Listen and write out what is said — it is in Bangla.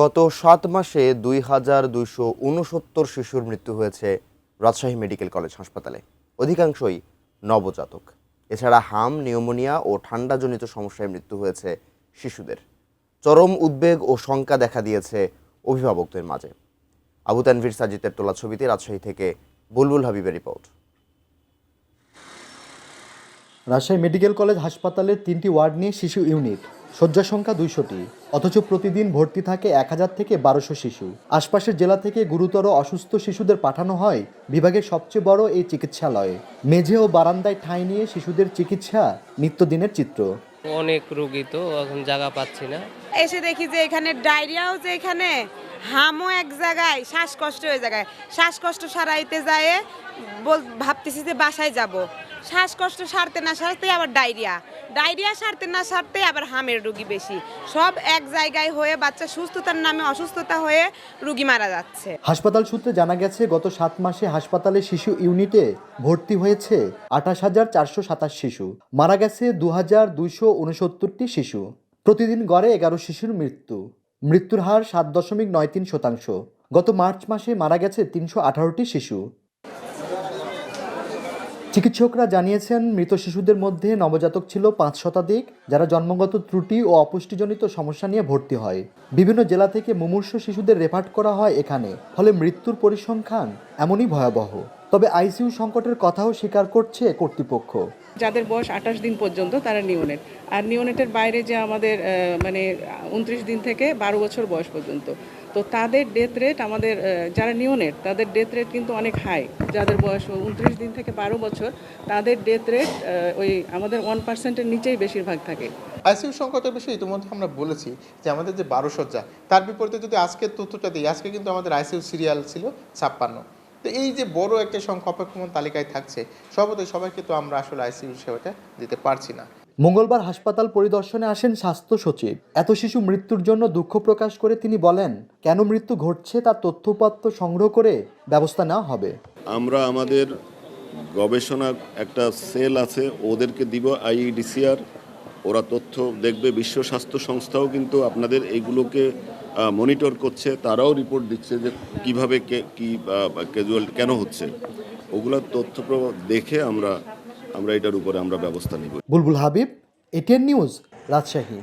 গত ৭ মাসে ২,২৬৯ শিশুর মৃত্যু হয়েছে রাজশাহী মেডিকেল কলেজ হাসপাতালে। অধিকাংশই নবজাতক। এছাড়া হাম, নিউমোনিয়া ও ঠান্ডাজনিত সমস্যায় মৃত্যু হয়েছে শিশুদের। চরম উদ্বেগ ও শঙ্কা দেখা দিয়েছে অভিভাবকদের মাঝে। আবু তানভীর সাজিদের তোলা ছবিতে রাজশাহী থেকে বুলবুল হাবিবের রিপোর্ট। রাজশাহী মেডিকেল কলেজ হাসপাতালের 3টি ওয়ার্ড নিয়ে শিশু ইউনিট, শয্যা সংখ্যা 200টি, অথচ প্রতিদিন ভর্তি থাকে 1000 থেকে 1200 শিশু। আশপাশের জেলা থেকে গুরুতর অসুস্থ শিশুদের পাঠানো হয় বিভাগের সবচেয়ে বড় এই চিকিৎসালয়ে। মেঝে ও বারান্দায় ঠাঁই নিয়ে শিশুদের চিকিৎসা নিত্যদিনের চিত্র। অনেক রোগী তো এখন জায়গা পাচ্ছি না। এসে দেখি যে এখানে ডায়রিয়াও, যে এখানে হামও এক জায়গায়, শ্বাসকষ্ট ওই জায়গায়। শ্বাসকষ্ট সারাইতে যায় ভাবতেছি যে বাসায় যাব, শ্বাসকষ্ট সারতে না সারতে আবার ডায়রিয়া সারতে না সারতে আবার হামের রোগী বেশি। সব এক জায়গায় হয়ে বাচ্চা সুস্থতার নামে অসুস্থতা হয়ে রোগী মারা যাচ্ছে। হাসপাতাল সূত্রে জানা গেছে, গত 7 মাসে হাসপাতালে শিশু ইউনিটে ভর্তি হয়েছে 28,427 শিশু। মারা গেছে 2,269টি শিশু। প্রতিদিন গড়ে 11 শিশুর মৃত্যুর হার 7.93%। গত মার্চ মাসে মারা গেছে 318টি শিশু। চিকিৎসকরা জানিয়েছেন, মৃত শিশুদের মধ্যে নবজাতক ছিল 5 শতাধিক, যারা জন্মগত ত্রুটি ও অপুষ্টিজনিত সমস্যা নিয়ে ভর্তি হয়। বিভিন্ন জেলা থেকে মুমূর্ষু শিশুদের রেফার করা হয় এখানে, ফলে মৃত্যুর পরিসংখ্যান এমনই ভয়াবহ। তবে আইসিইউ সংকটের কথাও স্বীকার করছে কর্তৃপক্ষ। যাদের বয়স 28 দিন পর্যন্ত তারা নিওনেট, আর নিওনেটের বাইরে যে আমাদের 29 দিন থেকে 12 বছর বয়স পর্যন্ত, তো তাদের ডেথ রেট আমাদের যারা নিওনেট তাদের ডেথ রেট কিন্তু অনেক হাই। যাদের বয়স 29 দিন থেকে 12 বছর তাদের ডেথ রেট ওই আমাদের 1%-এর নিচেই বেশিরভাগ থাকে। আইসিইউ সংকটের বিষয়ে ইতিমধ্যে আমরা বলেছি যে আমাদের যে 12 শয্যা, তার বিপরীতে যদি আজকের তথ্যটা দিই, আজকে কিন্তু আমাদের আইসিইউ সিরিয়াল ছিল 56। তো এই যে বড় একটা সংখ্যা অপেক্ষমান তালিকায় থাকছে, সবাইকে তো আমরা আসলে আইসিইউ সেবাটা দিতে পারছি না। মঙ্গলবার হাসপাতাল পরিদর্শনে আসেন স্বাস্থ্য সচিব। এত শিশু মৃত্যুর জন্য দুঃখ প্রকাশ করে তিনি বলেন, কেন মৃত্যু ঘটছে তার তথ্যপত্র সংগ্রহ করে ব্যবস্থা নেওয়া হবে। আমরা আমাদের গবেষণা একটা সেল আছে, ওদেরকে দিব IEDCR, ওরা তথ্য দেখবে। বিশ্ব স্বাস্থ্য সংস্থাও কিন্তু আপনাদের এইগুলোকে মনিটর করছে, তারাও রিপোর্ট দিচ্ছে যে কীভাবে কি ক্যাজুয়াল কেন হচ্ছে। ওগুলোর তথ্য দেখে আমরা এটার উপরে আমরা ব্যবস্থা নিব। বুলবুল হাবিব, ATN নিউজ, রাজশাহী।